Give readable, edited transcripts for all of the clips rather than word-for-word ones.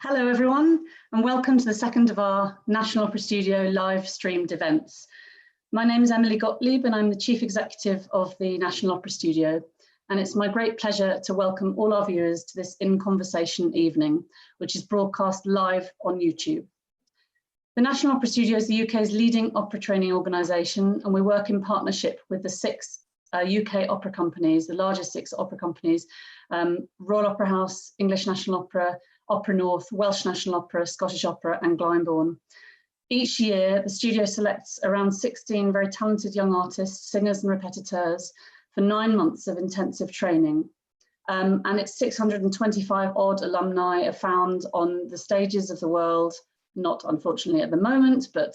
Hello everyone, and welcome to the second of our National Opera Studio live streamed events. My name is Emily Gottlieb and I'm the Chief Executive of the National Opera Studio, and it's my great pleasure to welcome all our viewers to this In Conversation evening, which is broadcast live on YouTube. The National Opera Studio is the UK's leading opera training organisation, and we work in partnership with the six UK opera companies, the largest six opera companies, Royal Opera House, English National Opera, Opera North, Welsh National Opera, Scottish Opera and Glyndebourne. Each year, the studio selects around 16 very talented young artists, singers and repetiteurs for 9 months of intensive training. And its 625 odd alumni are found on the stages of the world, not unfortunately at the moment, but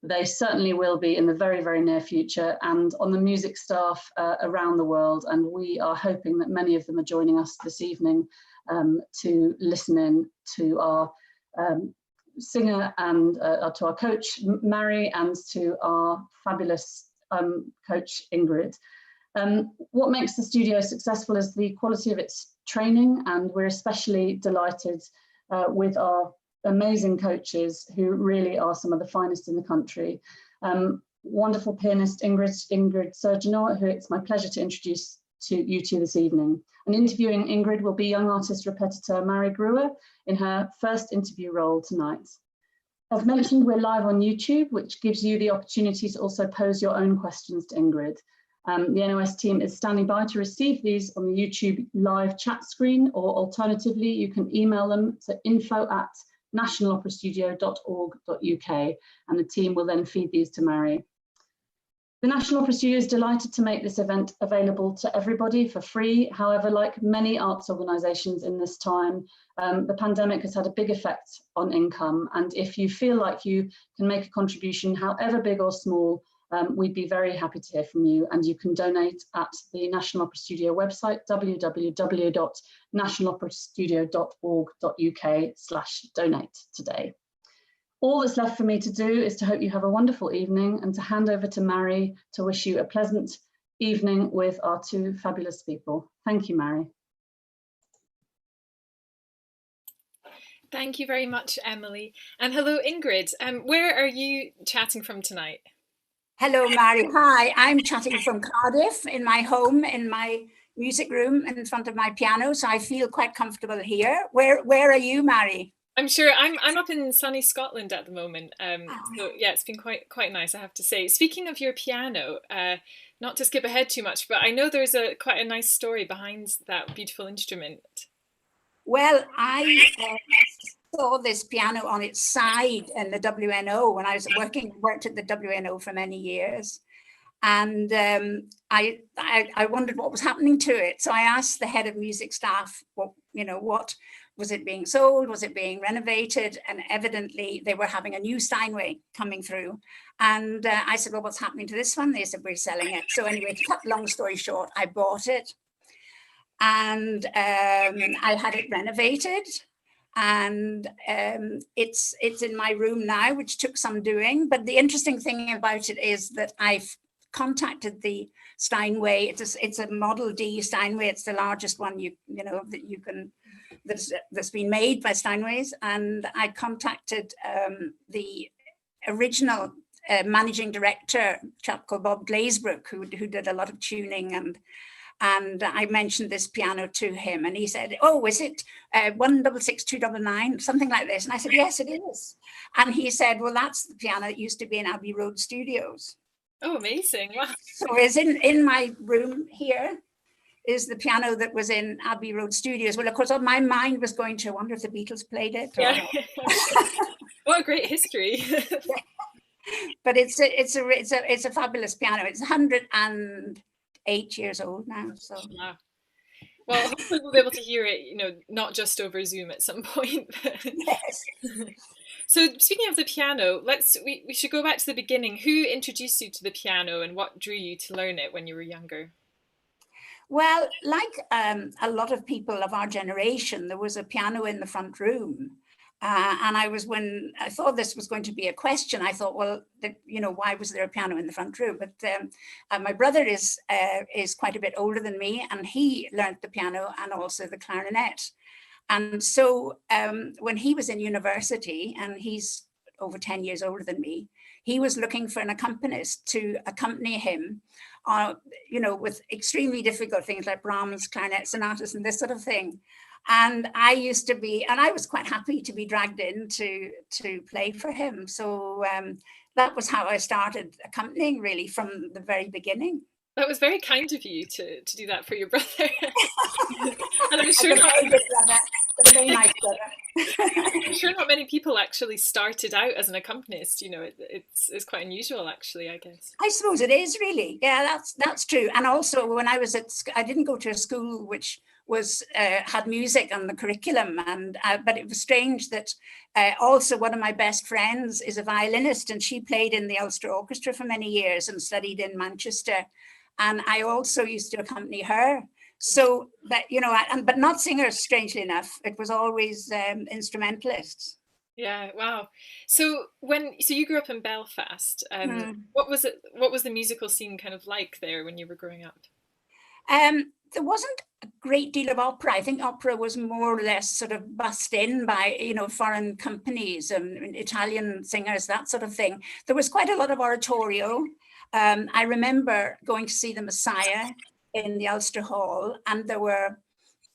they certainly will be in the very, very near future, and on the music staff around the world. And we are hoping that many of them are joining us this evening to listen in to our singer and to our coach Mairi and to our fabulous coach Ingrid. What makes the studio successful is the quality of its training, and we're especially delighted with our amazing coaches who really are some of the finest in the country. Wonderful pianist Ingrid Surgenor, who it's my pleasure to introduce to you this evening. And interviewing Ingrid will be young artist repetiteur Mairi Grewar in her first interview role tonight. As mentioned, we're live on YouTube, which gives you the opportunity to also pose your own questions to Ingrid. The NOS team is standing by to receive these on the YouTube live chat screen, or alternatively, you can email them to info@nationaloperastudio.org.uk, and the team will then feed these to Mairi. The National Opera Studio is delighted to make this event available to everybody for free. However, like many arts organisations in this time, the pandemic has had a big effect on income. And if you feel like you can make a contribution, however big or small, we'd be very happy to hear from you. And you can donate at the National Opera Studio website, www.nationaloperastudio.org.uk/donate today. All that's left for me to do is to hope you have a wonderful evening and to hand over to Mairi to wish you a pleasant evening with our two fabulous people. Thank you, Mairi. Thank you very much, Emily. And hello, Ingrid. Where are you chatting from tonight? Hello, Mairi. Hi, I'm chatting from Cardiff in my home, in my music room in front of my piano, so I feel quite comfortable here. Where are you, Mairi? I'm sure I'm up in sunny Scotland at the moment. So yeah, it's been quite nice, I have to say. Speaking of your piano, not to skip ahead too much, but I know there's quite a nice story behind that beautiful instrument. Well, I saw this piano on its side in the WNO when I was worked at the WNO for many years. And I wondered what was happening to it. So I asked the head of music staff, what was it being sold? Was it being renovated? And evidently they were having a new Steinway coming through. And I said, well, what's happening to this one? They said, we're selling it. So anyway, to cut long story short, I bought it. And I had it renovated. And it's in my room now, which took some doing. But the interesting thing about it is that I've contacted the Steinway. It's a Model D Steinway. It's the largest one that's been made by Steinways. And I contacted the original managing director, a chap called Bob Glazebrook, who did a lot of tuning, and I mentioned this piano to him, and he said, oh, is it 166299, something like this? And I said, yes, it is. And he said, well, that's the piano that used to be in Abbey Road Studios. Oh, amazing. Wow. So it's in my room here is the piano that was in Abbey Road Studios. Well, of course, my mind was going to, I wonder if the Beatles played it. Yeah. What a great history. But it's a fabulous piano. It's 108 years old now. So. Yeah. Well, hopefully we'll be able to hear it, not just over Zoom at some point. Yes. So speaking of the piano, we should go back to the beginning. Who introduced you to the piano and what drew you to learn it when you were younger? Well, like a lot of people of our generation, there was a piano in the front room. And when I thought this was going to be a question, I thought, well, why was there a piano in the front room? But my brother is quite a bit older than me, and he learned the piano and also the clarinet. And so when he was in university, and he's over 10 years older than me, he was looking for an accompanist to accompany him, with extremely difficult things like Brahms, clarinet sonatas, and this sort of thing. And I was quite happy to be dragged in to play for him. So that was how I started accompanying, really, from the very beginning. That was very kind of you to do that for your brother. And I'm sure a very nice brother. I'm sure not many people actually started out as an accompanist. It's quite unusual, actually, I guess. I suppose it is, really. Yeah, that's true. And also, when I didn't go to a school which had music on the curriculum, but it was strange that also one of my best friends is a violinist, and she played in the Ulster Orchestra for many years and studied in Manchester, and I also used to accompany her. So that, but not singers, strangely enough. It was always instrumentalists. Yeah, wow. So you grew up in Belfast. What was the musical scene kind of like there when you were growing up? There wasn't a great deal of opera. I think opera was more or less sort of bussed in by, foreign companies and Italian singers, that sort of thing. There was quite a lot of oratorio. I remember going to see the Messiah in the Ulster Hall, and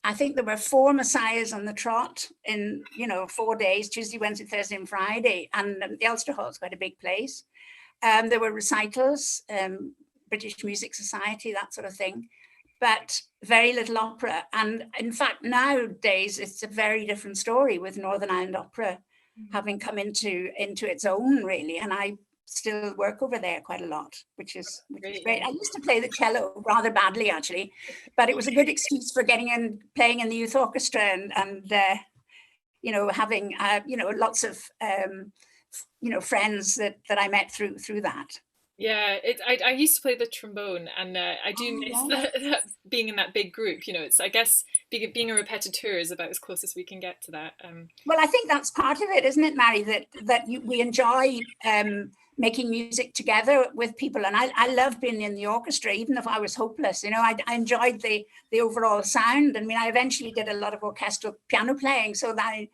I think there were 4 Messiahs on the trot in, 4 days, Tuesday, Wednesday, Thursday, and Friday. And the Ulster Hall is quite a big place. There were recitals, British Music Society, that sort of thing, but very little opera. And in fact, nowadays, it's a very different story with Northern Ireland Opera having come into its own, really. And I still work over there quite a lot, which is great. I used to play the cello rather badly, actually, but it was a good excuse for getting in, playing in the youth orchestra, and having lots of friends that I met through that. Yeah, I used to play the trombone, and I do miss that being in that big group. It's, I guess, being a repetiteur is about as close as we can get to that. Well, I think that's part of it, isn't it, Mairi? We enjoy making music together with people, and I love being in the orchestra, even if I was hopeless. I enjoyed the overall sound. I mean, I eventually did a lot of orchestral piano playing, so that I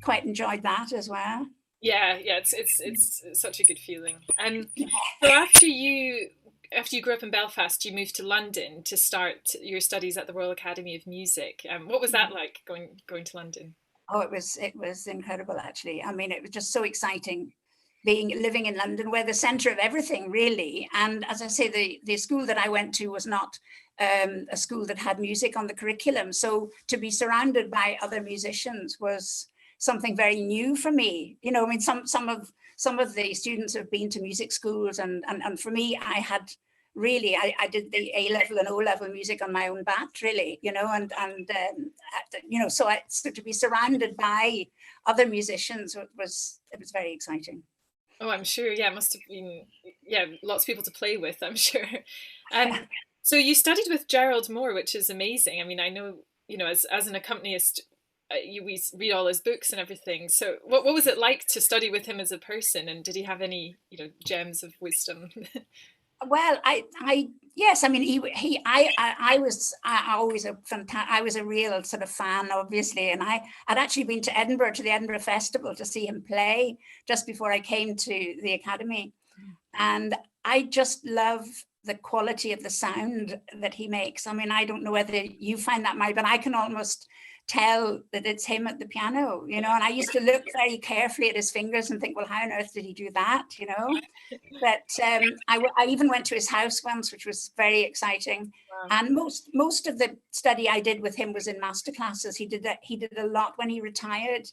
quite enjoyed that as well. Yeah, it's such a good feeling. So after you grew up in Belfast, you moved to London to start your studies at the Royal Academy of Music. What was that like, going to London? Oh, it was incredible, actually. I mean, it was just so exciting living in London, where the centre of everything, really. And as I say, the school that I went to was not a school that had music on the curriculum. So to be surrounded by other musicians was something very new for me. I mean, some of the students have been to music schools, and for me, I did the A-level and O-level music on my own bat, really, so to be surrounded by other musicians it was very exciting. Oh, I'm sure. Yeah, it must have been, lots of people to play with, I'm sure. So you studied with Gerald Moore, which is amazing. I mean, I know, as an accompanist, we read all his books and everything. So what was it like to study with him as a person, and did he have any gems of wisdom? Well, yes, I mean, I was a real sort of fan, obviously, and I'd actually been to Edinburgh, to the Edinburgh Festival, to see him play just before I came to the Academy, and I just love the quality of the sound that he makes. I mean, I don't know whether you find that, Mairi, but I can almost tell that it's him at the piano, and I used to look very carefully at his fingers and think, well, how on earth did he do that, But I even went to his house once, which was very exciting. Wow. And most of the study I did with him was in masterclasses. He did a lot when he retired.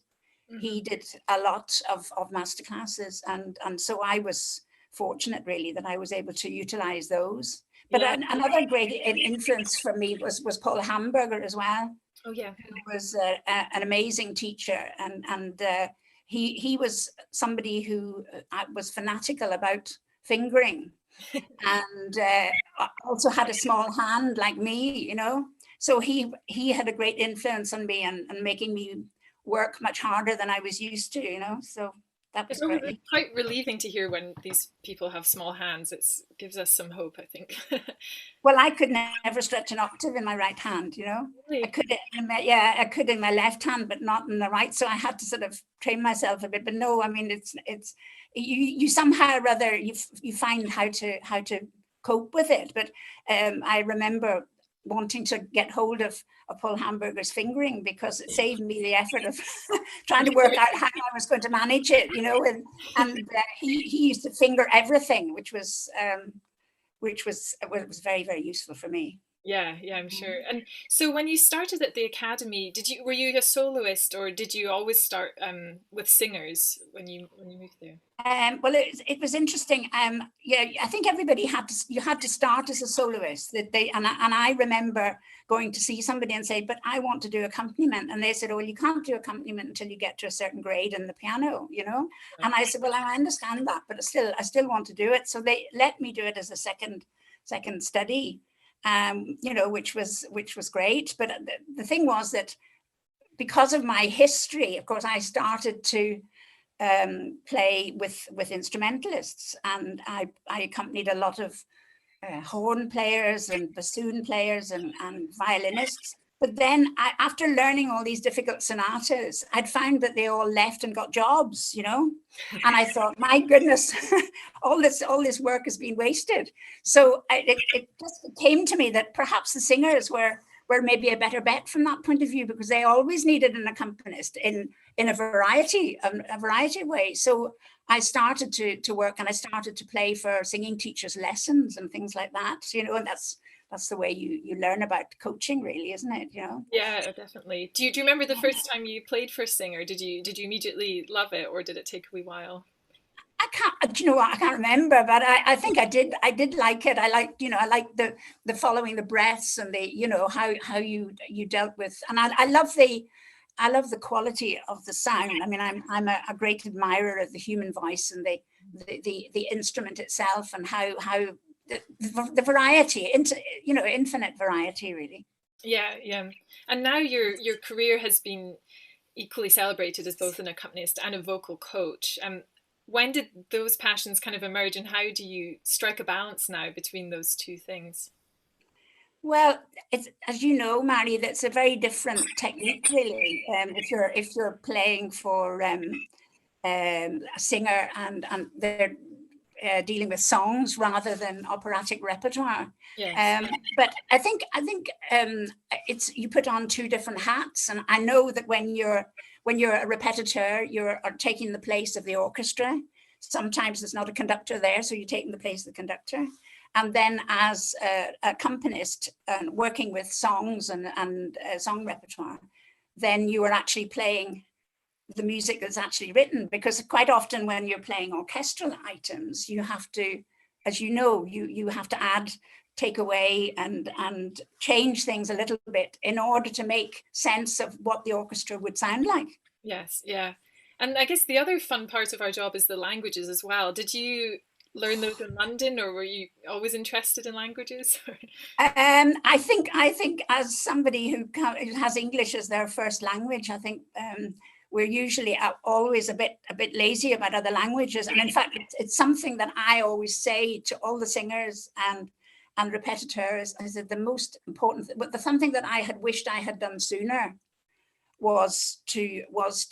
Mm-hmm. He did a lot of masterclasses, and so I was fortunate, really, that I was able to utilize those. But another great influence for me was Paul Hamburger as well. Oh yeah, who was an amazing teacher, and he was somebody who was fanatical about fingering, and also had a small hand like me, So he had a great influence on me and making me work much harder than I was used to, So that was It's always great. quite relieving to hear when these people have small hands. It gives us some hope, I think. Well, I could never stretch an octave in my right hand, you know. Really? I could, I could in my left hand, but not in the right. So I had to sort of train myself a bit. But no, I mean, it's you somehow or other you find how to cope with it. But I remember wanting to get hold of Paul Hamburger's fingering because it saved me the effort of trying to work out how I was going to manage it, you know. And he used to finger everything, which was very, very useful for me. Yeah, I'm sure. And so when you started at the academy, were you a soloist, or did you always start with singers when you moved there? Well, it was interesting. Yeah, I think everybody had to start as a soloist. And I remember going to see somebody and say, but I want to do accompaniment. And they said, oh, well, you can't do accompaniment until you get to a certain grade in the piano, you know? Right. And I said, well, I understand that, but I still want to do it. So they let me do it as a second study, you know, which was great. But the thing was that because of my history, of course, I started to play with instrumentalists, and I accompanied a lot of horn players and bassoon players and violinists. But then after learning all these difficult sonatas, I'd found that they all left and got jobs, you know. And I thought, my goodness, all this work has been wasted. So it just came to me that perhaps the singers were maybe a better bet from that point of view, because they always needed an accompanist in a variety of ways. So I started to work, and I started to play for singing teachers' lessons and things like that, you know. And that's the way you learn about coaching, really, isn't it? You know. Yeah, definitely. Do you remember the first time you played for a singer? Did you immediately love it, or did it take a wee while? I can't, you know what, I can't remember, but I think I did like it. I liked the following the breaths and the, you know, how you dealt with, and I love the quality of the sound. I mean, I'm a great admirer of the human voice and the instrument itself, and how the variety, you know, infinite variety, really. Yeah. And now your career has been equally celebrated as both an accompanist and a vocal coach. When did those passions kind of emerge, and how do you strike a balance now between those two things? Well, it's, as you know, Mairi, that's a very different technique, really. If you're playing for a singer and they're dealing with songs rather than operatic repertoire. Yes. But I think it's, you put on two different hats, and I know that when you're a repetiteur, you're taking the place of the orchestra. Sometimes there's not a conductor there, so you're taking the place of the conductor. And then as an accompanist and working with songs and song repertoire, then you are actually playing the music that's actually written, because quite often when you're playing orchestral items, you have to, as you know, you have to add, take away and change things a little bit in order to make sense of what the orchestra would sound like. Yes, yeah. And I guess the other fun part of our job is the languages as well. Did you learn those in London, or were you always interested in languages? I think as somebody who has English as their first language, I think we're usually always a bit lazy about other languages. And in fact, it's something that I always say to all the singers and repetiteurs. I said the most important, but something that I had wished I had done sooner was to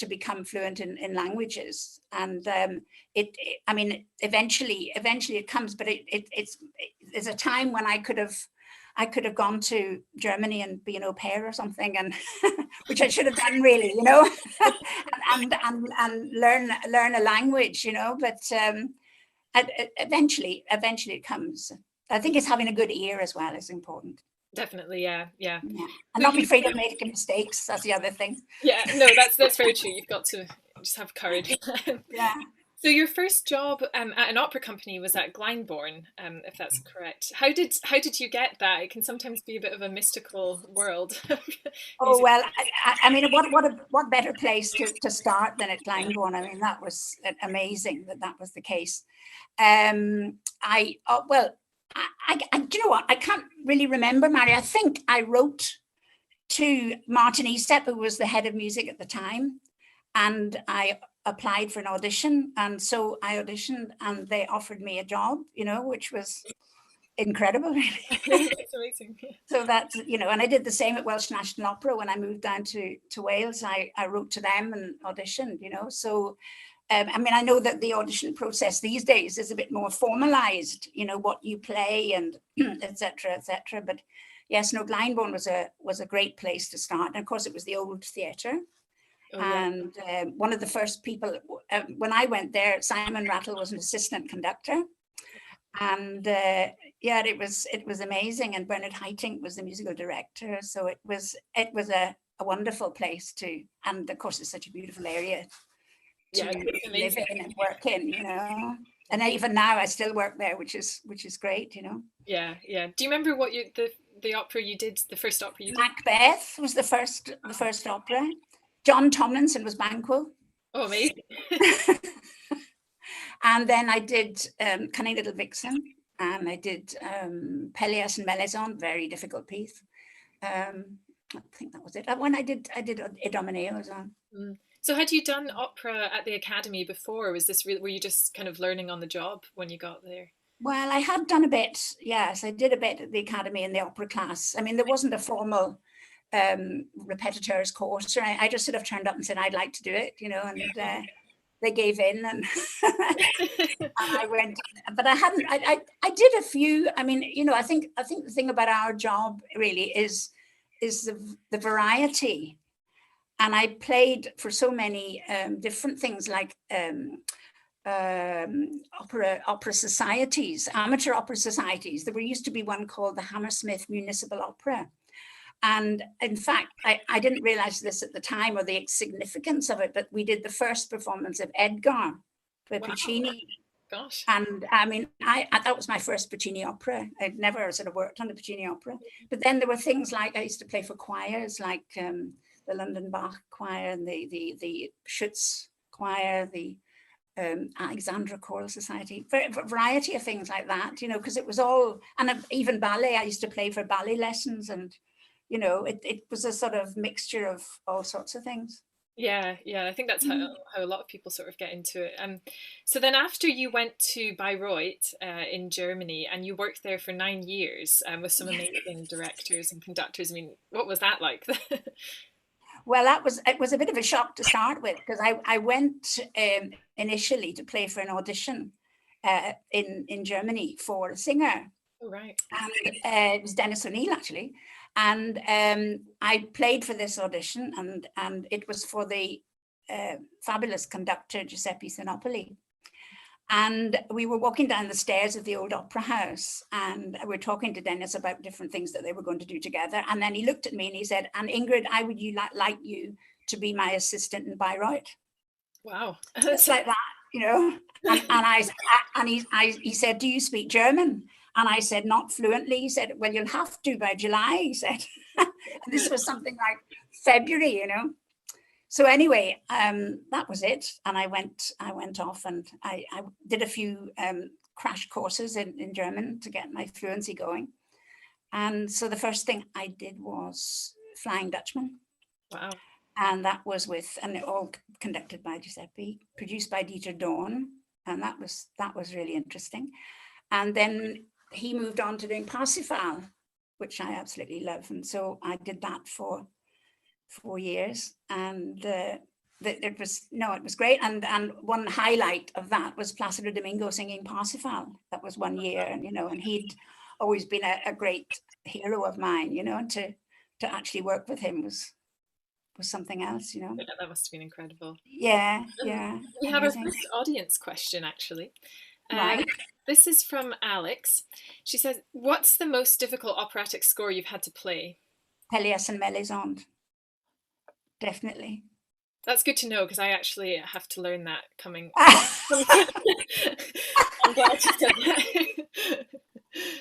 become fluent in languages. And I mean, eventually it comes, but there's a time when I could have gone to Germany and be an au pair or something, and which I should have done, really, you know, and learn a language, you know. But eventually it comes. I think it's having a good ear as well is important. Definitely, yeah. And not be afraid of making mistakes. That's the other thing. Yeah, no, that's very true. You've got to just have courage. Yeah. So your first job at an opera company was at Glyndebourne, if that's correct. How did you get that? It can sometimes be a bit of a mystical world. Oh well, I mean, what better place to start than at Glyndebourne? I mean, that was amazing that was the case. Do you know what? I can't really remember, Mairi. I think I wrote to Martin Estep, who was the head of music at the time, and I applied for an audition, and so I auditioned, and they offered me a job, which was incredible, really. That's amazing. So that's, and I did the same at Welsh National Opera when I moved down to Wales. I wrote to them and auditioned, so I mean, I know that the audition process these days is a bit more formalized, what you play and etc. But yes, no, Blindborn was a great place to start. And of course, it was the old theatre. Oh, yeah. And one of the first people, when I went there, Simon Rattle was an assistant conductor. And yeah, it was amazing. And Bernard Haitink was the musical director. So it was a wonderful place to, and of course, it's such a beautiful area to live in and work in, And even now I still work there, which is great, Yeah. Do you remember what the opera you did, the first opera you did? Macbeth was the first opera. John Tomlinson was Banquo. Oh, amazing. And then I did Cunning Little Vixen, and I did Pelléas and Melisande, very difficult piece. I think that was it. When I did Idomeneo as well. So had you done opera at the Academy before? Were you just kind of learning on the job when you got there? Well, I had done a bit, yes. I did a bit at the Academy in the opera class. I mean, there wasn't a formal repetitors course. I just sort of turned up and said, I'd like to do it, and they gave in, and, and I went, but I hadn't, I did a few. I mean, I think the thing about our job really is the variety. And I played for so many different things, like opera societies, amateur opera societies. There used to be one called the Hammersmith Municipal Opera. And in fact, I didn't realize this at the time, or the significance of it, but we did the first performance of Edgar by Puccini. Gosh. And I mean, that was my first Puccini opera. I'd never sort of worked on a Puccini opera. But then there were things like, I used to play for choirs, like the London Bach Choir and the Schütz Choir, the Alexandra Choral Society, variety of things like that, because it was all, and even ballet. I used to play for ballet lessons, and it was a sort of mixture of all sorts of things. Yeah, I think that's how a lot of people sort of get into it. So then after you went to Bayreuth in Germany, and you worked there for 9 years with some amazing directors and conductors. I mean, what was that like? Well, it was a bit of a shock to start with, because I went initially to play for an audition in Germany for a singer. Oh, right. And it was Dennis O'Neill, actually. And I played for this audition, and it was for the fabulous conductor Giuseppe Sinopoli. And we were walking down the stairs of the old opera house, and we were talking to Dennis about different things that they were going to do together. And then he looked at me and he said, "And Ingrid, I would like you to be my assistant in Bayreuth." Wow. Just like that, And he said, "Do you speak German?" And I said, "Not fluently." He said, "Well, you'll have to by July," he said. And this was something like February, So anyway, that was it. And I went off, and I did a few crash courses in German to get my fluency going. And so the first thing I did was Flying Dutchman. Wow. And that was and all conducted by Giuseppe, produced by Dieter Dorn. And that was really interesting. And then he moved on to doing Parsifal, which I absolutely love. And so I did that for 4 years, and it was great. And one highlight of that was Placido Domingo singing Parsifal. That was 1 year, and he'd always been a great hero of mine, and to actually work with him was something else, Yeah, that must have been incredible. Yeah. We have our first audience question, actually. Right. This is from Alex. She says, "What's the most difficult operatic score you've had to play?" Pelléas and Melisande. Definitely. That's good to know, because I actually have to learn that coming. I'm glad you said that.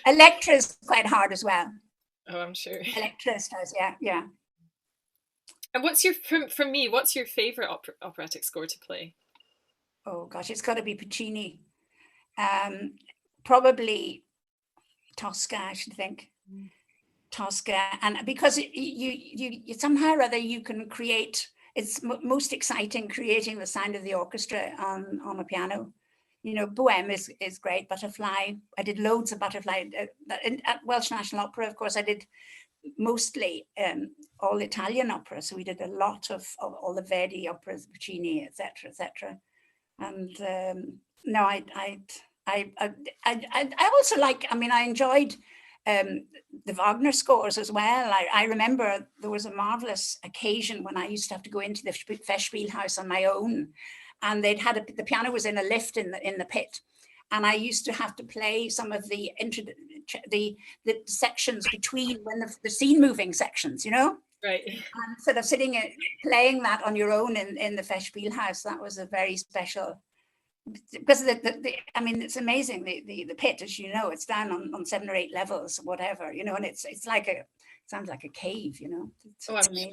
Electra's quite hard as well. Oh, I'm sure. Electra's does, yeah. And what's your favorite operatic score to play? Oh gosh, it's got to be Puccini. Probably Tosca, I should think. Tosca, and because you somehow or other you can create most exciting creating the sound of the orchestra on a piano. You know, Bohème is great, Butterfly. I did loads of Butterfly. At Welsh National Opera, of course, I did mostly all Italian opera. So we did a lot of all the Verdi operas, Puccini, etc., etc. And no, I also like, I mean, I enjoyed the Wagner scores as well. I remember there was a marvelous occasion when I used to have to go into the Festspielhaus on my own, and they'd had the piano was in a lift in the pit, and I used to have to play some of the sections between when the scene moving sections, you know. Right. And sort of sitting playing that on your own in the Festspielhaus, that was a very special. Because I mean, it's amazing. The pit, as you know, it's down on 7 or 8 levels, whatever, you know, and it's like it sounds like a cave, you know. I'm sure.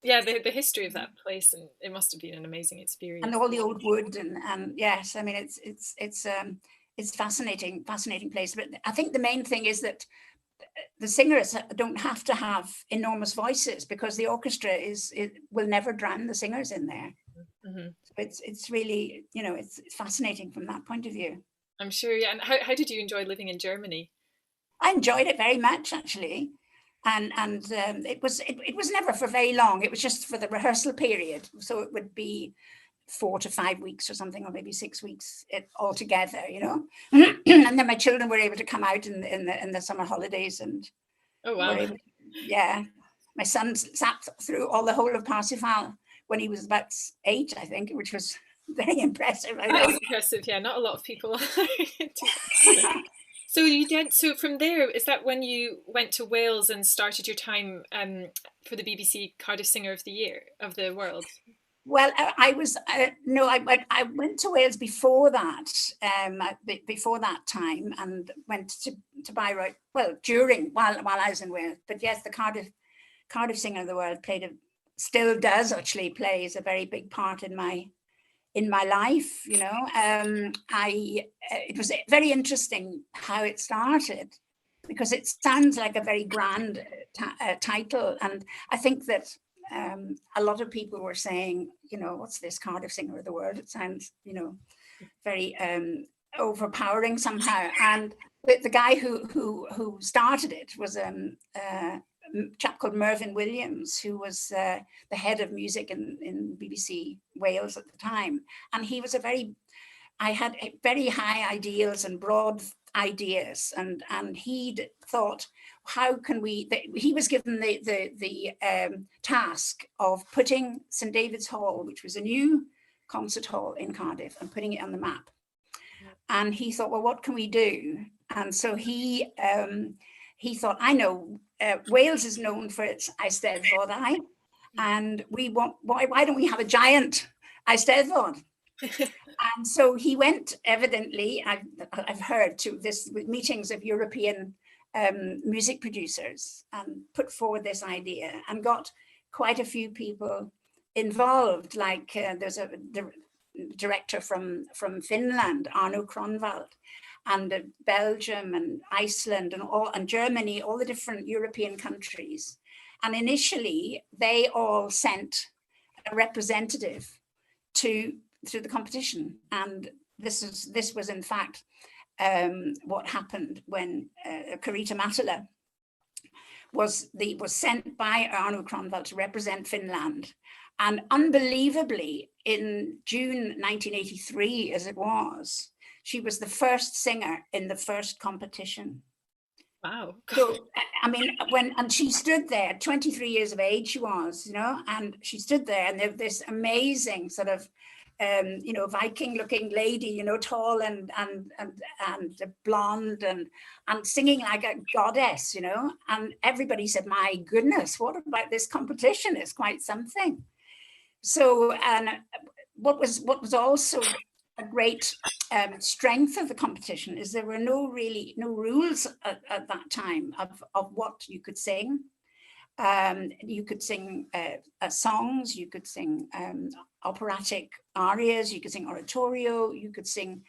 Yeah, the history of that place, and it must have been an amazing experience. And all the old wood, and yes, I mean, it's fascinating place. But I think the main thing is that the singers don't have to have enormous voices, because the orchestra will never drown the singers in there. Mm-hmm. So it's really, you know, it's fascinating from that point of view. I'm sure. Yeah. And how did you enjoy living in Germany? I enjoyed it very much, actually, and it was never for very long. It was just for the rehearsal period, so it would be 4 to 5 weeks or something, or maybe 6 weeks altogether, you know. And then my children were able to come out in the summer holidays, and oh wow, my son sat through all the whole of Parsifal when he was about 8, I think, which was very impressive. That was impressive, yeah. Not a lot of people. So from there, is that when you went to Wales and started your time for the BBC Cardiff Singer of the Year of the World? Well, I went to Wales before that, time, and went to Bayreuth. Well, while I was in Wales, but yes, the Cardiff Singer of the World still does actually plays a very big part in my life. You know, it was very interesting how it started, because it sounds like a very grand title, and I think that. A lot of people were saying, you know, what's this Cardiff Singer of the World? It sounds, you know, very overpowering somehow. And the guy who started it was a chap called Mervyn Williams, who was the head of music in BBC Wales at the time. And he was I had very high ideals and broad ideas, and he'd thought, how can he was given the task of putting St David's Hall, which was a new concert hall in Cardiff, and putting it on the map. And he thought, well, what can we do? And so he thought, I know, Wales is known for its Eisteddfodau, and why don't we have a giant Eisteddfod? And so he went, evidently, I've heard, to meetings of European music producers, and put forward this idea, and got quite a few people involved. Like there's a director from Finland, Arno Kronwald, and Belgium and Iceland and Germany, all the different European countries. And initially, they all sent a representative to the competition, and this was in fact what happened when Karita Matala was sent by Arno Kronwald to represent Finland. And unbelievably, in June 1983, as it was, she was the first singer in the first competition. Wow. So, I mean, and she stood there, 23 years of age she was, you know, and she stood there, and there's this amazing sort of you know, Viking-looking lady, you know, tall and blonde and singing like a goddess, you know. And everybody said, "My goodness, what about this competition? It's quite something." So, and what was also a great strength of the competition is there were no rules at that time of what you could sing. You could sing songs, you could sing operatic arias, you could sing oratorio, you could sing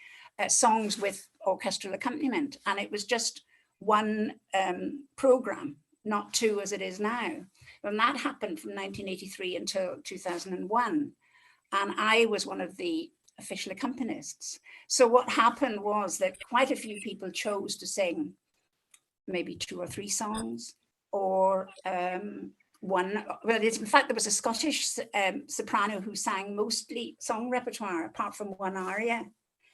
songs with orchestral accompaniment. And it was just one program, not 2 as it is now. And that happened from 1983 until 2001. And I was one of the official accompanists. So what happened was that quite a few people chose to sing maybe 2 or 3 songs, or one. Well, in fact, there was a Scottish soprano who sang mostly song repertoire, apart from one aria.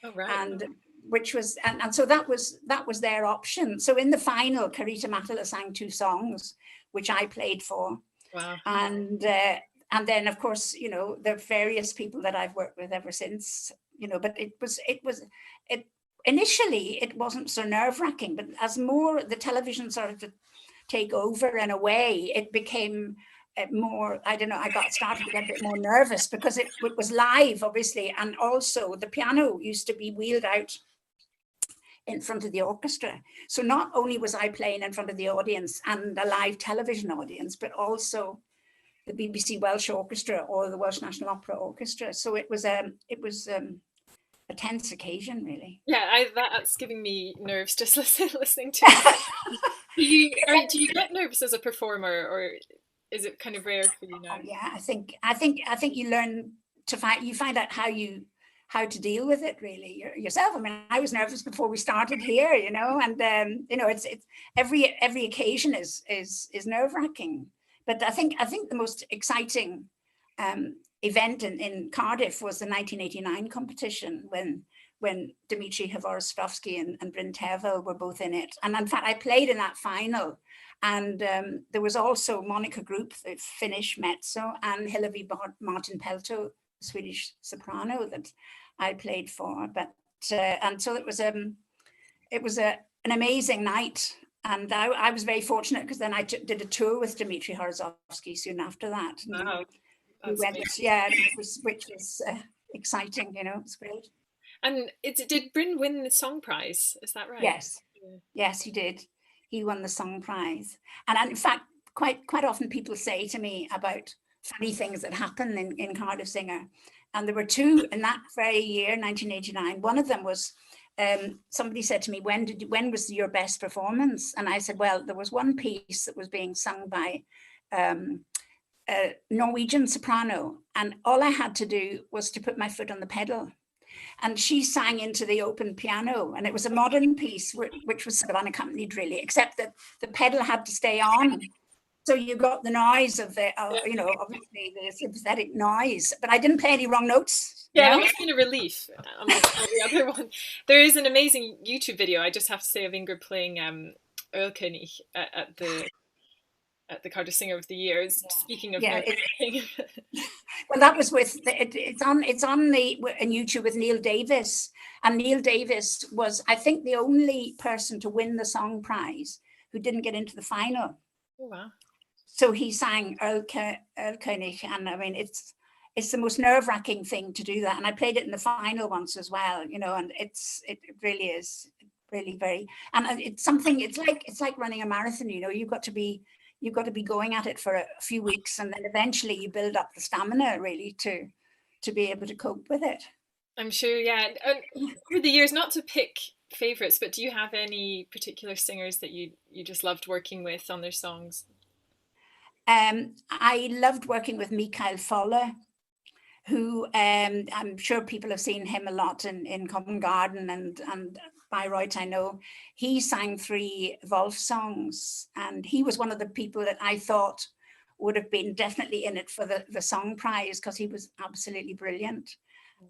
Oh, right. And which was, and so that was their option. So in the final, Carita Matala sang 2 songs, which I played for. Wow. And then, of course, you know, there are various people that I've worked with ever since, you know, but initially it wasn't so nerve-wracking, but as more the television started to take over in a way, it became more, I don't know, I started to get a bit more nervous because it was live, obviously, and also the piano used to be wheeled out in front of the orchestra. So not only was I playing in front of the audience and a live television audience, but also the BBC Welsh Orchestra or the Welsh National Opera Orchestra. So it was a tense occasion, really. Yeah, that's giving me nerves just listening to it. Do you get nervous as a performer, or is it kind of rare for you now? Oh, yeah, I think you learn to find out how to deal with it, really, yourself. I mean, I was nervous before we started here, you know, and you know, it's every occasion is nerve-wracking. But I think the most exciting event in Cardiff was the 1989 competition when Dmitri Hvorostovsky and Bryn Terfel were both in it. And in fact, I played in that final. And there was also Monica Group, the Finnish mezzo, and Hillevi Martin Pelto, the Swedish soprano, that I played for. But and so it was an amazing night. And I was very fortunate because then I did a tour with Dmitri Hvorostovsky soon after that. Wow. We went, yeah, which was exciting, you know, it's great. And did Bryn win the song prize? Is that right? Yes, yeah. Yes, he did. He won the song prize. And in fact, quite often people say to me about funny things that happen in Cardiff Singer. And there were 2 in that very year, 1989. One of them was, somebody said to me, when was your best performance? And I said, well, there was one piece that was being sung by a Norwegian soprano, and all I had to do was to put my foot on the pedal, and she sang into the open piano, and it was a modern piece which was sort of unaccompanied, really, except that the pedal had to stay on, so you got the noise of the you know, obviously the sympathetic noise, but I didn't play any wrong notes. Yeah, that must have been a relief. The other one, there is an amazing YouTube video, I just have to say, of Ingrid playing Ölkönig at the Cardiff Singer of the Year. Speaking of well, that was with it's on YouTube with Neil Davis, and Neil Davis was, I think, the only person to win the song prize who didn't get into the final. Oh, wow. So he sang Ölkönig, and I mean, it's the most nerve-wracking thing to do that, and I played it in the final once as well, you know, and it really is really very, and it's something, it's like running a marathon, you know, you've got to be going at it for a few weeks, and then eventually you build up the stamina, really, to be able to cope with it. I'm sure, yeah. And over the years, not to pick favorites, but do you have any particular singers that you just loved working with on their songs? I loved working with Mikael Folle, who I'm sure people have seen him a lot in Covent Garden and Bayreuth, I know. He sang 3 Wolf songs, and he was one of the people that I thought would have been definitely in it for the song prize, because he was absolutely brilliant.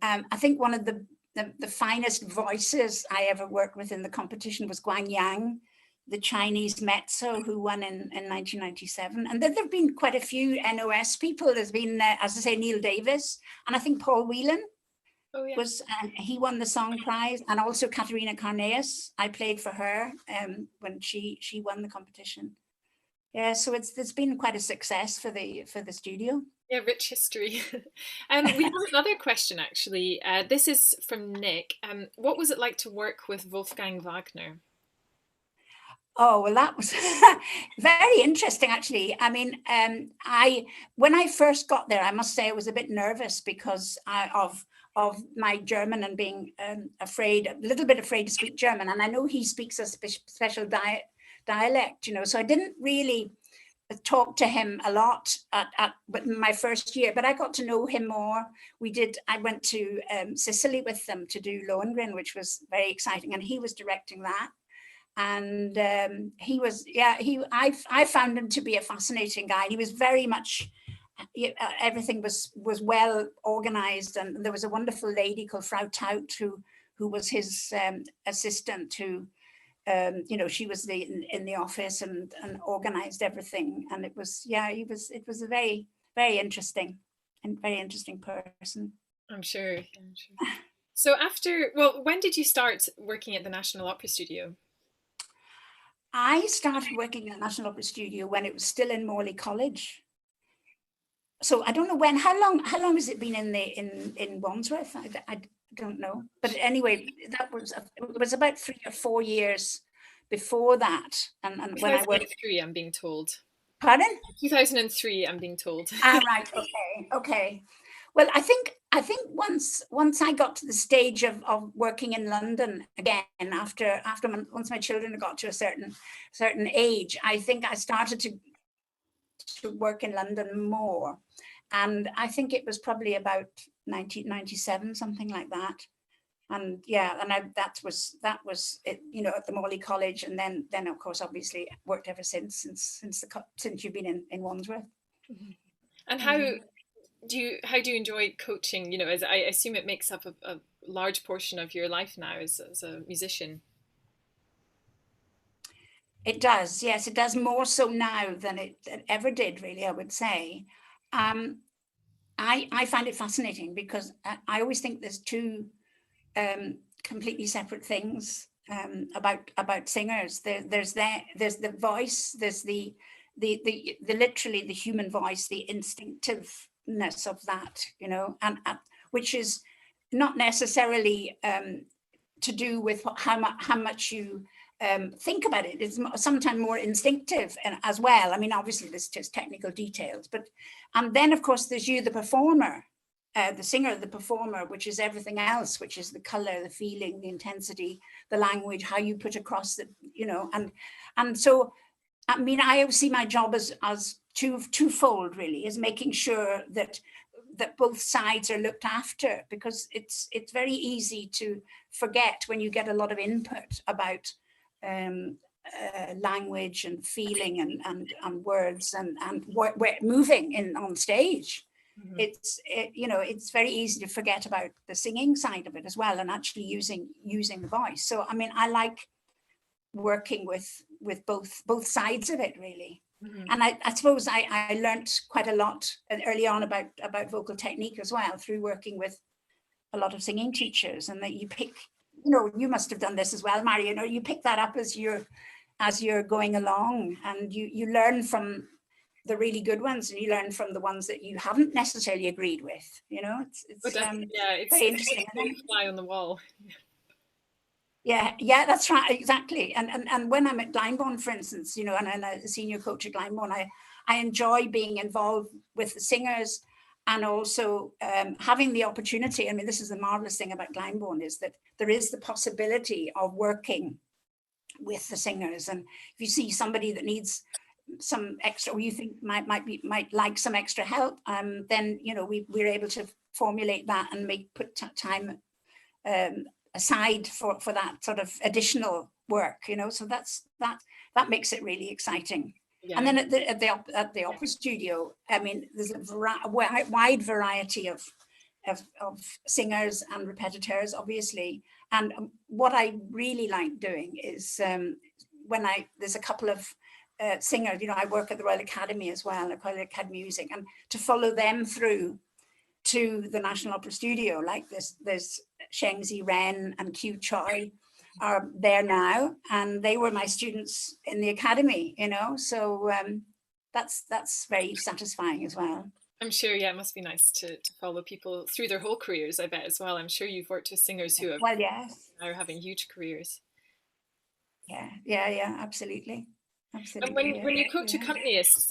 I think one of the finest voices I ever worked with in the competition was Guan Yang, the Chinese mezzo who won in 1997. And there have been quite a few NOS people. There's been, as I say, Neil Davis, and I think Paul Whelan. Oh, yeah. He won the song prize, and also Katerina Carneas. I played for her when she won the competition. Yeah, so it's been quite a success for the studio. Yeah, rich history. We have another question, actually. This is from Nick. What was it like to work with Wolfgang Wagner? Oh, well, that was very interesting, actually. I mean, when I first got there, I must say I was a bit nervous because of my German and being a little bit afraid to speak German. And I know he speaks a special dialect, you know, so I didn't really talk to him a lot but in my first year, but I got to know him more. I went to Sicily with them to do Lohengrin, which was very exciting, and he was directing that. And I found him to be a fascinating guy. He was very much, everything was well organized, and there was a wonderful lady called Frau Taut who was his assistant, who you know, she was in the office and organized everything. And it was a very, very interesting person. I'm sure. So when did you start working at the National Opera Studio? I started working at the National Opera Studio when it was still in Morley College. So I don't know when. How long has it been in Wandsworth? I don't know. But anyway, it was about 3 or 4 years before that. And when I worked, 2003, I'm being told. Pardon? 2003, I'm being told. Right. Okay. Well, I think once I got to the stage of working in London again, once my children got to a certain age, I think I started to work in London more. And I think it was probably about 1997, something like that. And that was it, you know, at the Morley College, and then of course obviously worked ever since you've been in Wandsworth. And how do you enjoy coaching? You know, as I assume it makes up a large portion of your life now as a musician. It does, yes, it does, more so now than it ever did, really, I would say. I find it fascinating because I always think there's two completely separate things about singers. There's the voice, there's the literally the human voice, the instinctiveness of that, you know, and which is not necessarily to do with how much you think about it. It's sometimes more instinctive and as well. I mean, obviously there's just technical details, but and then of course there's you, the performer, the singer, the performer, which is everything else, which is the color, the feeling, the intensity, the language, how you put across the, you know, and so I mean, I see my job as twofold, really, is making sure that both sides are looked after, because it's very easy to forget when you get a lot of input about language and feeling and words and we're moving on stage. Mm-hmm. You know, it's very easy to forget about the singing side of it as well, and actually using the voice. So I mean, I like working with both sides of it, really. Mm-hmm. And I suppose I learned quite a lot early on about vocal technique as well, through working with a lot of singing teachers, and that you pick, you know, you must have done this as well, Mairi, you know, you pick that up as you're going along, and you learn from the really good ones, and you learn from the ones that you haven't necessarily agreed with, you know. It's very interesting. It's fly on the wall. Yeah, that's right, exactly. And when I'm at Glyndebourne, for instance, you know, and I'm a senior coach at Glyndebourne, I enjoy being involved with the singers, and also having the opportunity. I mean, this is the marvelous thing about Glyndebourne, is that there is the possibility of working with the singers. And if you see somebody that needs some extra, or you think might like some extra help, then, you know, we're able to formulate that and put time aside for that sort of additional work, you know. So that makes it really exciting. Yeah. And then at the opera studio, I mean, there's a wide variety of singers and repetitors, obviously. And what I really like doing is when there's a couple of singers, you know, I work at the Royal Academy as well, the Royal Academy of Music, and to follow them through to the National Opera Studio, like there's Shengzi Ren and Q Choi are there now, and they were my students in the academy, you know. So that's very satisfying as well. I'm sure, yeah, it must be nice to follow people through their whole careers, I bet, as well. I'm sure you've worked with singers who have are having huge careers. Yeah, absolutely. Absolutely. And when you coach accompanists,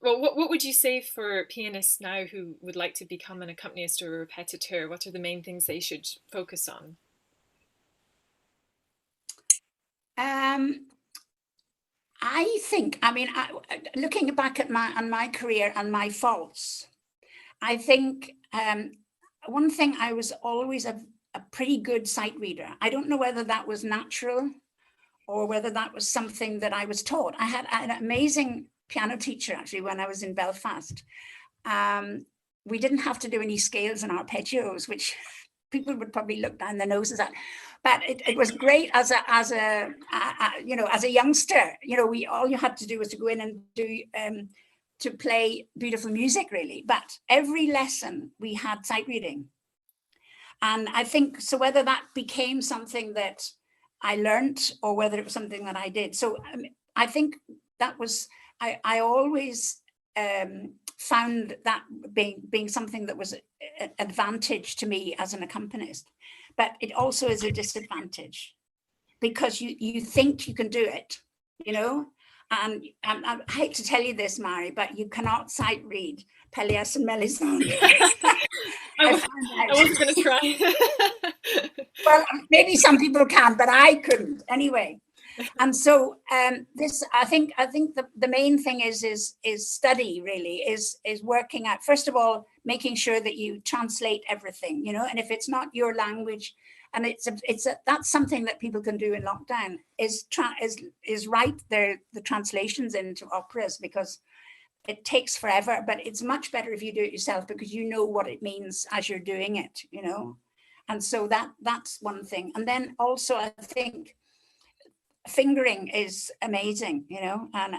what would you say for pianists now who would like to become an accompanist or a repetiteur? What are the main things they should focus on? I think, I mean, looking back at my career and my faults, I think one thing, I was always a pretty good sight reader. I don't know whether that was natural or whether that was something that I was taught. I had an amazing piano teacher, actually, when I was in Belfast. We didn't have to do any scales and arpeggios, which people would probably look down their noses at. But it was great as a youngster. All you had to do was to go in and do to play beautiful music, really. But every lesson we had sight reading. And I think, so whether that became something that I learned or whether it was something that I did. So I think that was, I always found that being something that was an advantage to me as an accompanist. But it also is a disadvantage because you think you can do it, and I hate to tell you this, Mairi, but you cannot sight read Pelléas and Melisande. I wasn't going to try. Well, maybe some people can, but I couldn't anyway. And so this, I think the main thing is study, really, is working out, first of all, making sure that you translate everything, and if it's not your language, and that's something that people can do in lockdown, is write the translations into operas, because it takes forever, but it's much better if you do it yourself, because you know what it means as you're doing it, and so that's one thing. And then also, I think fingering is amazing, and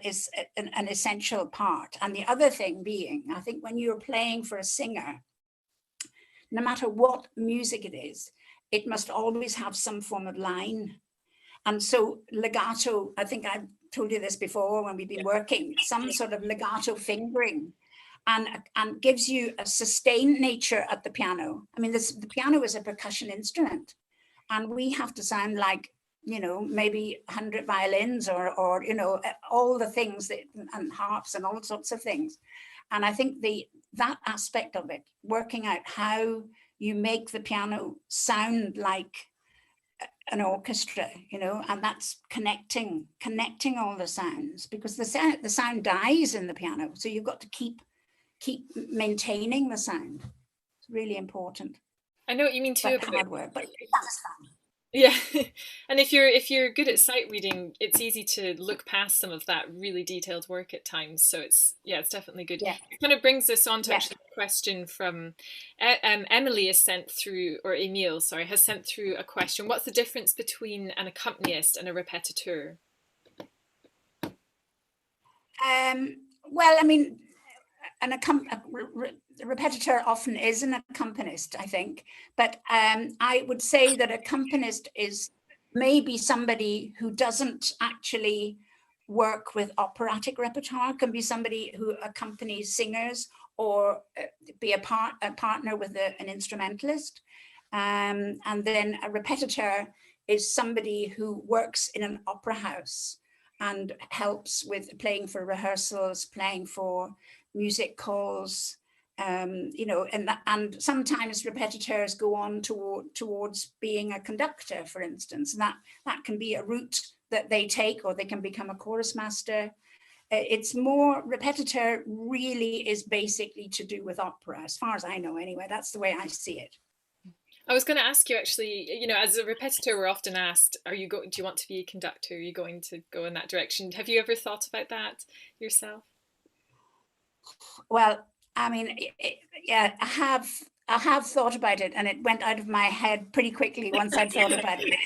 is an essential part. And the other thing being, I think when you're playing for a singer, no matter what music it is, it must always have some form of line. And so legato, I think I've told you this before when we've been working, some sort of legato fingering, and gives you a sustained nature at the piano. I mean, the piano is a percussion instrument, and we have to sound like, maybe 100 violins or all the things and harps and all sorts of things. And I think that aspect of it, working out how you make the piano sound like an orchestra, and that's connecting all the sounds, because the sound dies in the piano. So you've got to keep maintaining the sound. It's really important. I know what you mean too about hard work, but that's fun. Yeah, and if you're good at sight reading, it's easy to look past some of that really detailed work at times. So it's definitely good. Yeah. It kind of brings us on to actually a question from Emily has sent through a question. What's the difference between an accompanist and a repetiteur? Well, I mean, a repetiteur often is an accompanist, I think, but I would say that accompanist is maybe somebody who doesn't actually work with operatic repertoire, can be somebody who accompanies singers, or be a partner with an instrumentalist. And then a repetiteur is somebody who works in an opera house and helps with playing for rehearsals, playing for music calls, and sometimes repetiteurs go on towards being a conductor, for instance. And that can be a route that they take, or they can become a chorus master. It's more, repetiteur really is basically to do with opera, as far as I know anyway. That's the way I see it. I was going to ask you, actually, as a repetiteur, we're often asked, do you want to be a conductor? Are you going to go in that direction? Have you ever thought about that yourself? Well, I mean, I have thought about it, and it went out of my head pretty quickly once I'd thought about it.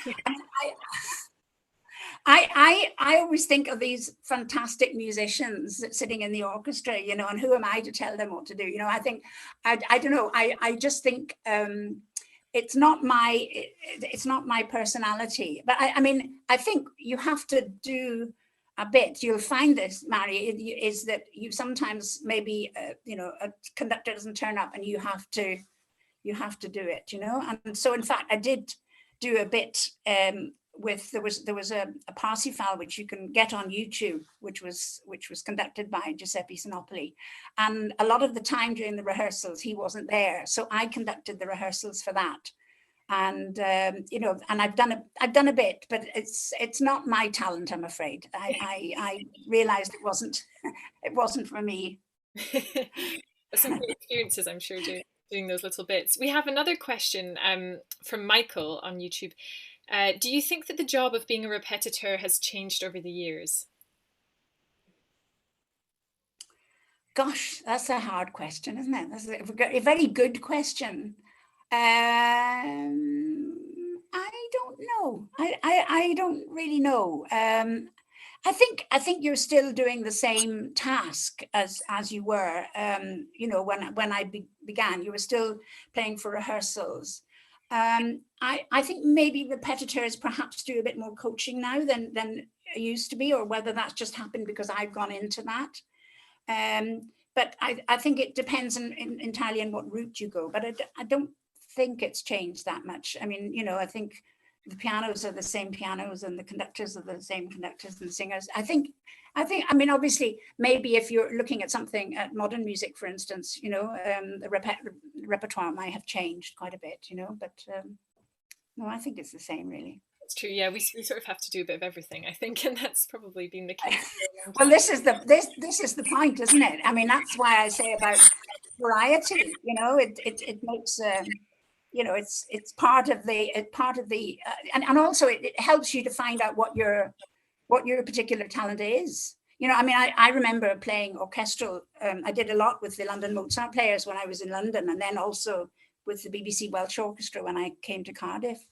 I always think of these fantastic musicians sitting in the orchestra, and who am I to tell them what to do? I think, I don't know, I just think it's not my personality. But I mean, I think you have to do a bit. You'll find this, Mairi, is that you sometimes maybe a conductor doesn't turn up, and you have to do it, And so, in fact, I did do a bit with there was a Parsifal which you can get on YouTube, which was conducted by Giuseppe Sinopoli, and a lot of the time during the rehearsals he wasn't there, so I conducted the rehearsals for that. And you know, and I've done a bit, but it's not my talent, I'm afraid. I realized it wasn't it wasn't for me. Some great experiences, I'm sure, doing those little bits. We have another question from Michael on YouTube. Do you think that the job of being a repetiteur has changed over the years? Gosh, that's a hard question, isn't it? That's a very good question. I don't know. I don't really know. I think you're still doing the same task as you were. You know, when I began, you were still playing for rehearsals. I think maybe repetiteurs perhaps do a bit more coaching now than it used to be, or whether that's just happened because I've gone into that. But I think it depends entirely on what route you go. But I don't think it's changed that much. I mean, you know, I think the pianos are the same pianos and the conductors are the same conductors and the singers. I mean, obviously, maybe if you're looking at something at modern music, for instance, you know, the repertoire might have changed quite a bit, you know, but no, I think it's the same, really. It's true, yeah. We sort of have to do a bit of everything, I think, and that's probably been the case. Well, this is the point, isn't it? I mean, that's why I say about variety. You know, it makes you know, it's part of the and also it helps you to find out what your particular talent is. You know, I mean, I remember playing orchestral. I did a lot with the London Mozart players when I was in London, and then also with the BBC Welsh Orchestra when I came to Cardiff.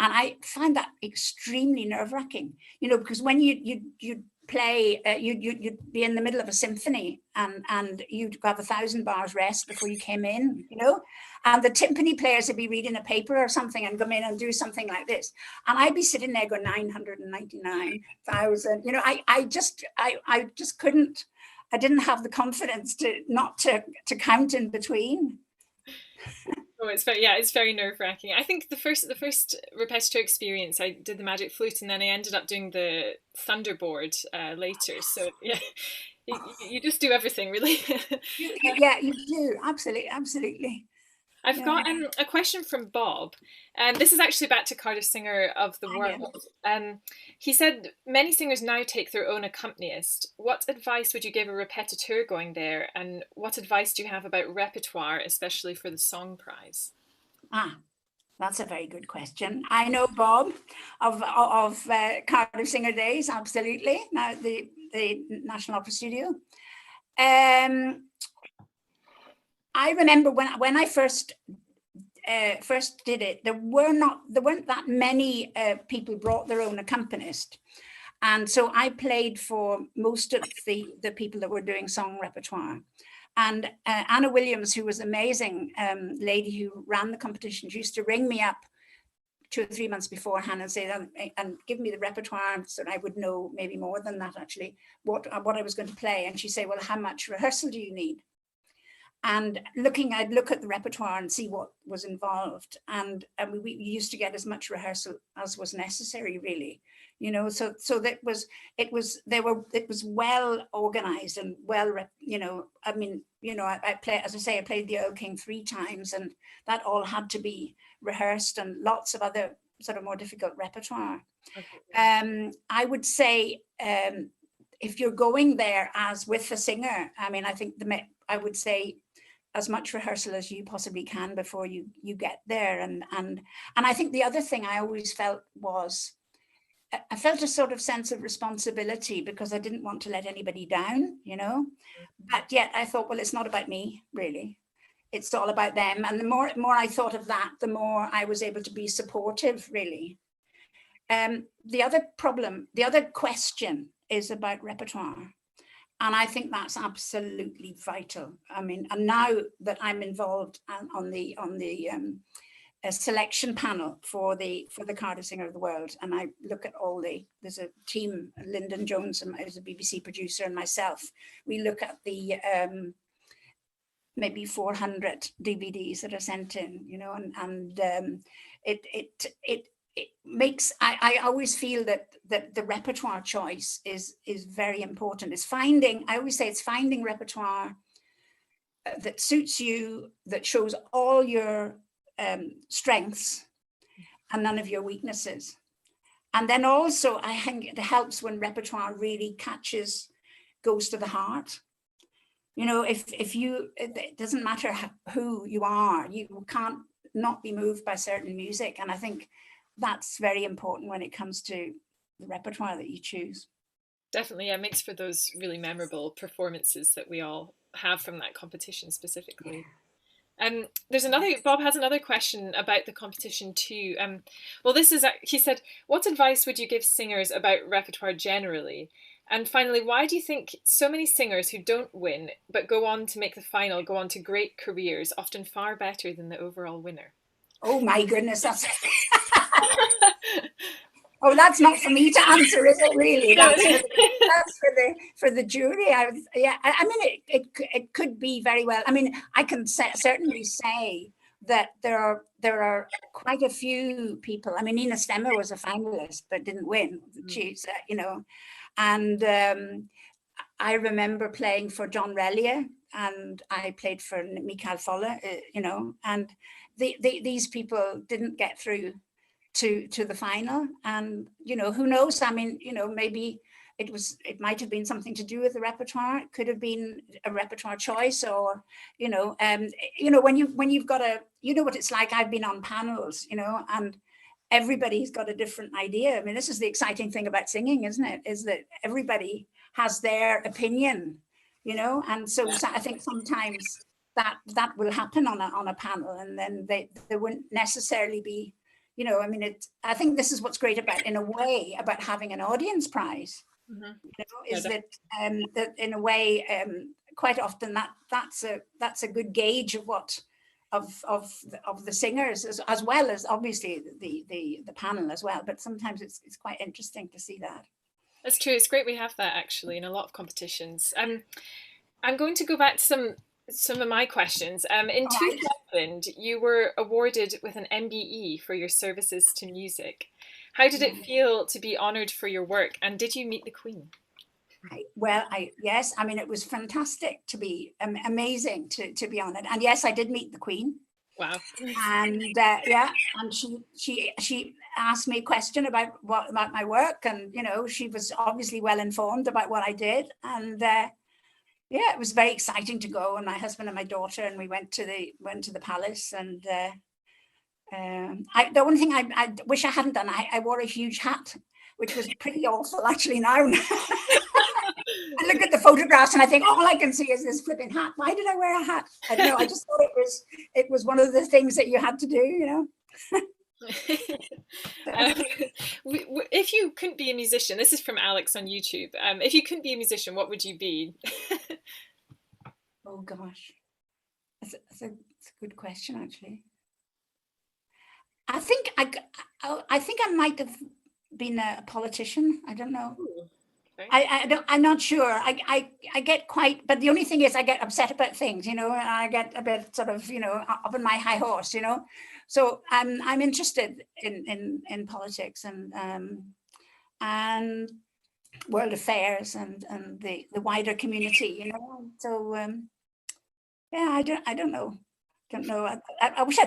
And I find that extremely nerve-wracking, you know, because when you'd play, you'd be in the middle of a symphony and you'd have 1,000 bars rest before you came in, you know, and the timpani players would be reading a paper or something and come in and do something like this. And I'd be sitting there going 999,000, you know, I just couldn't, I didn't have the confidence not to count in between. Oh, it's very nerve-wracking. I think the first repetiteur experience, I did the magic flute, and then I ended up doing the thunderboard later. So yeah, you just do everything, really. Yeah, you do. Absolutely. I've got a question from Bob, and this is actually back to Cardiff Singer of the World. He said, many singers now take their own accompanist. What advice would you give a repetiteur going there, and what advice do you have about repertoire, especially for the song prize? That's a very good question. I know Bob of Cardiff Singer days, absolutely. Now the National Opera Studio. I remember when I first did it, there weren't that many people brought their own accompanist, and so I played for most of the people that were doing song repertoire. And Anna Williams, who was an amazing lady who ran the competition, she used to ring me up 2 or 3 months beforehand and say and give me the repertoire so that I would know maybe more than that actually what I was going to play. And she'd say, well, how much rehearsal do you need? And I'd look at the repertoire and see what was involved. And we used to get as much rehearsal as was necessary, really, you know, so that it was well organized and well, you know, I mean, you know, I played the Old King 3 times, and that all had to be rehearsed, and lots of other sort of more difficult repertoire. Okay. I would say, if you're going there as with a singer, I mean, I think I would say as much rehearsal as you possibly can before you get there. And I think the other thing I always felt was, I felt a sort of sense of responsibility because I didn't want to let anybody down, you know, but yet I thought, well, it's not about me, really. It's all about them. And the more I thought of that, the more I was able to be supportive, really. The other question is about repertoire. And I think that's absolutely vital. I mean, and now that I'm involved on the selection panel for the Cardiff Singer of the World, and I look at there's a team, Lyndon Jones, who's a BBC producer, and myself. We look at the maybe 400 DVDs that are sent in, you know, and it makes, I always feel that the repertoire choice is very important. I always say it's finding repertoire that suits you, that shows all your strengths, and none of your weaknesses. And then also, I think it helps when repertoire really goes to the heart. You know, if you, it doesn't matter who you are, you can't not be moved by certain music. And I think that's very important when it comes to the repertoire that you choose. Definitely, yeah, it makes for those really memorable performances that we all have from that competition specifically. Yeah. Bob has another question about the competition too. Well, he said, what advice would you give singers about repertoire generally? And finally, why do you think so many singers who don't win but go on to make the final go on to great careers, often far better than the overall winner? Oh my goodness, that's oh, that's not for me to answer, is it really? That's for the jury. I mean, it could be very well. I mean, I can certainly say that there are quite a few people. I mean, Nina Stemmer was a finalist but didn't win. She's you know, and I remember playing for John Relier, and I played for Mikael Folle, you know, and these people didn't get through to the final. And, you know, who knows? I mean, you know, maybe it might have been something to do with the repertoire. It could have been a repertoire choice, or, you know, when you've got you know what it's like. I've been on panels, you know, and everybody's got a different idea. I mean, this is the exciting thing about singing, isn't it? Is that everybody has their opinion, you know, and so I think sometimes that will happen on a panel, and then there wouldn't necessarily be, you know, I mean, I think this is what's great about, in a way, about having an audience prize, you know, is that in a way, quite often that's a good gauge of what of the singers, as well as obviously the panel as well. But sometimes it's quite interesting to see that. That's true. It's great we have that actually in a lot of competitions. I'm going to go back to some of my questions. In 2000, you were awarded with an MBE for your services to music. How did it feel to be honoured for your work, and did you meet the Queen? Well, yes, I mean, it was fantastic to be amazing to be honoured, and yes, I did meet the Queen. Wow. And yeah, and she asked me a question about my work, and you know, she was obviously well informed about what I did, and yeah, it was very exciting to go, and my husband and my daughter, and we went to the palace, and the only thing I wish I hadn't done, I wore a huge hat, which was pretty awful actually now. I look at the photographs and I think all I can see is this flipping hat. Why did I wear a hat? I don't know. I just thought it was one of the things that you had to do, you know. If you couldn't be a musician, this is from Alex on YouTube. If you couldn't be a musician, what would you be? Oh gosh, that's a good question actually. I think I might have been a politician. I don't know. Ooh, okay. I'm not sure. I get quite, but the only thing is I get upset about things, you know, and I get a bit sort of, you know, up on my high horse, you know. So I'm interested in politics and world affairs and the wider community, you know. So yeah, I don't know. I wish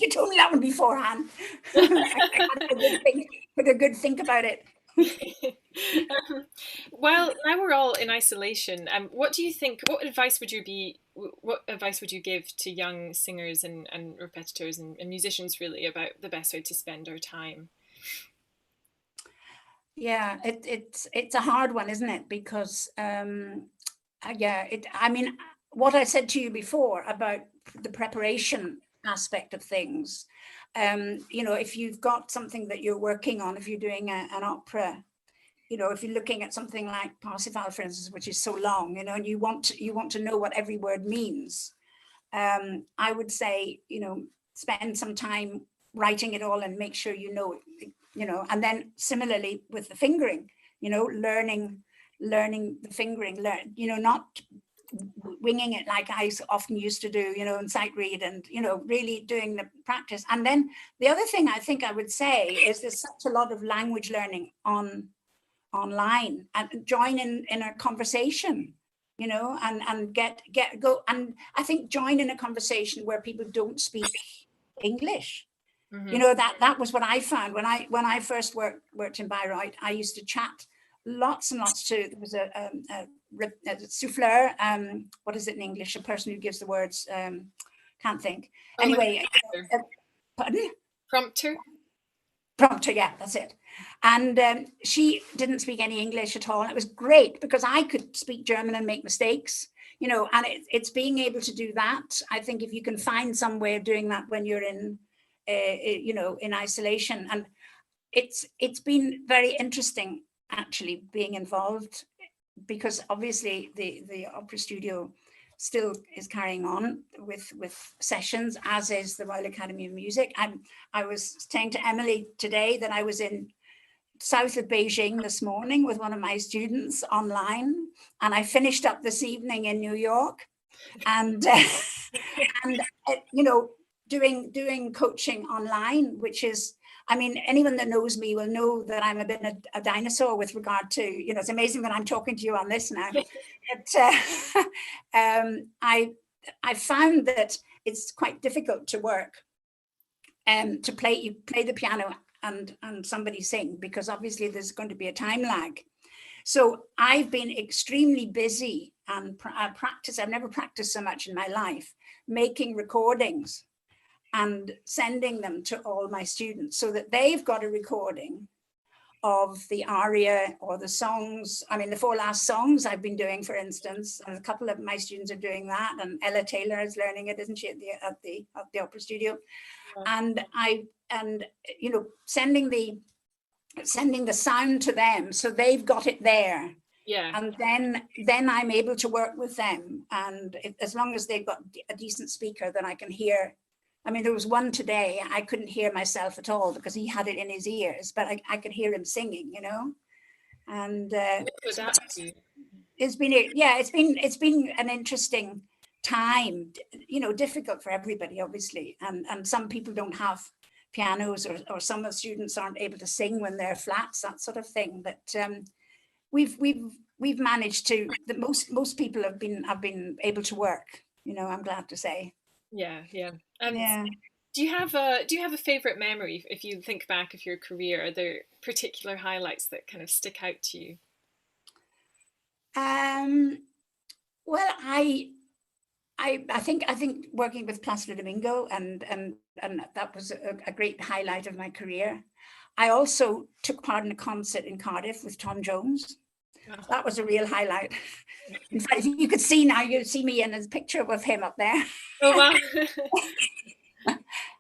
you told me that one beforehand. I had a good think about it. Well, now we're all in isolation. What do you think? What advice would you give to young singers and repetitors and musicians really about the best way to spend our time? Yeah, it's a hard one, isn't it? Because yeah, I mean, what I said to you before about the preparation aspect of things, you know, if you've got something that you're working on, if you're doing an opera, you know, if you're looking at something like Parsifal, for instance, which is so long, you know, and you want to know what every word means, I would say, you know, spend some time writing it all and make sure you know it, you know, and then similarly with the fingering, you know, learning the fingering, you know, not winging it like I often used to do, you know, and sight read, and, you know, really doing the practice. And then the other thing I think I would say is there's such a lot of language learning online, and join in a conversation, you know, and go. And I think join in a conversation where people don't speak English, You know, that was what I found when I first worked in Bayreuth. I used to chat lots and lots to, there was a souffleur, what is it in English? A person who gives the words, can't think. Anyway, pardon? Prompter. Prompter, yeah, that's it. And she didn't speak any English at all. It was great because I could speak German and make mistakes, you know, and it's being able to do that. I think if you can find some way of doing that when you're in, you know, in isolation. And it's been very interesting, actually, being involved, because obviously the Opera Studio still is carrying on with sessions, as is the Royal Academy of Music. I was saying to Emily today that I was in south of Beijing this morning with one of my students online, and I finished up this evening in New York, and you know, doing coaching online, which is, I mean, anyone that knows me will know that I'm a bit of a dinosaur with regard to, you know, it's amazing that I'm talking to you on this now. But I found that it's quite difficult to work to play the piano and somebody sing, because obviously there's going to be a time lag. So I've been extremely busy and I've never practiced so much in my life, making recordings and sending them to all my students so that they've got a recording of the aria or the songs. I mean, the 4 last songs I've been doing, for instance, and a couple of my students are doing that, and Ella Taylor is learning it, isn't she, at the Opera Studio? Yeah. And you know, sending the sound to them so they've got it there. Yeah. And then I'm able to work with them, and as long as they've got a decent speaker that I can hear. I mean, there was one today, I couldn't hear myself at all because he had it in his ears, but I could hear him singing, you know. And it's been an interesting time, you know, difficult for everybody, obviously. And some people don't have pianos, or some of the students aren't able to sing when they're flats, that sort of thing. But we've managed to, most people have been able to work, you know, I'm glad to say. Yeah. Do you have a favorite memory if you think back of your career? Are there particular highlights that kind of stick out to you? Well, I think working with Placido Domingo and that was a great highlight of my career. I also took part in a concert in Cardiff with Tom Jones. Oh. That was a real highlight. In fact, if you could see now, you'd see me in a picture with him up there. Oh, wow.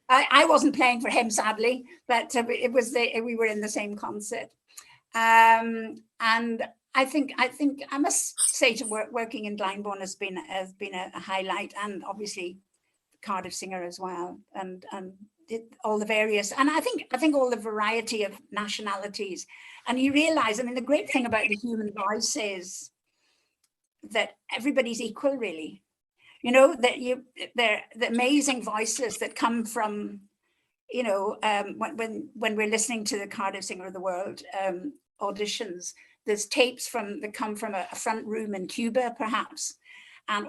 I wasn't playing for him, sadly, but it was we were in the same concert. And I think I must say working in Glyndebourne has been a highlight, and obviously Cardiff singer as well, and all the various, and I think all the variety of nationalities. And you realize, I mean, the great thing about the human voice is that everybody's equal, really. You know, that they're the amazing voices that come from, you know, when we're listening to the Cardiff Singer of the World auditions, there's tapes that come from a front room in Cuba, perhaps,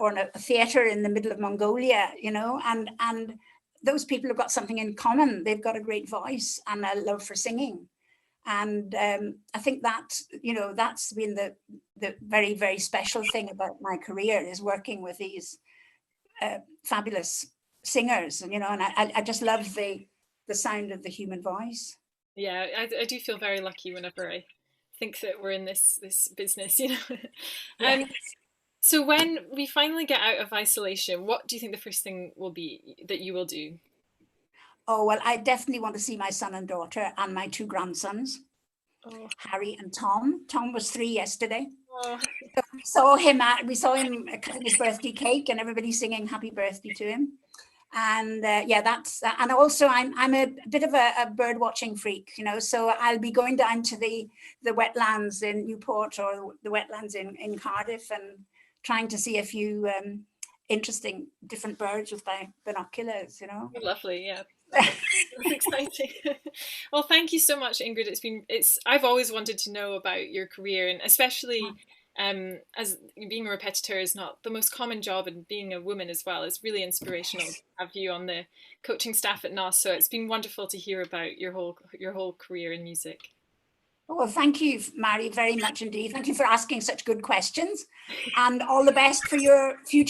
or a theater in the middle of Mongolia, you know, and those people have got something in common. They've got a great voice and a love for singing. And I think that, you know, that's been the very, very special thing about my career, is working with these fabulous singers, and, you know, and I just love the sound of the human voice. Yeah, I do feel very lucky whenever I think that we're in this business, you know. Yes. So when we finally get out of isolation, what do you think the first thing will be that you will do? Oh, well, I definitely want to see my son and daughter and my 2 grandsons, Harry and Tom. Tom was 3 yesterday. Oh. So we saw him cutting his birthday cake, and everybody singing happy birthday to him. And and also I'm a bit of a bird watching freak, you know, so I'll be going down to the wetlands in Newport, or the wetlands in Cardiff, and trying to see a few interesting different birds with my binoculars, you know. Lovely, yeah. That's exciting. Well, thank you so much, Ingrid. I've always wanted to know about your career, and especially as being a repetiteur is not the most common job, and being a woman as well is really inspirational to have you on the coaching staff at NOS. So it's been wonderful to hear about your whole career in music. Well, thank you, Mairi, very much indeed. Thank you for asking such good questions, and all the best for your future.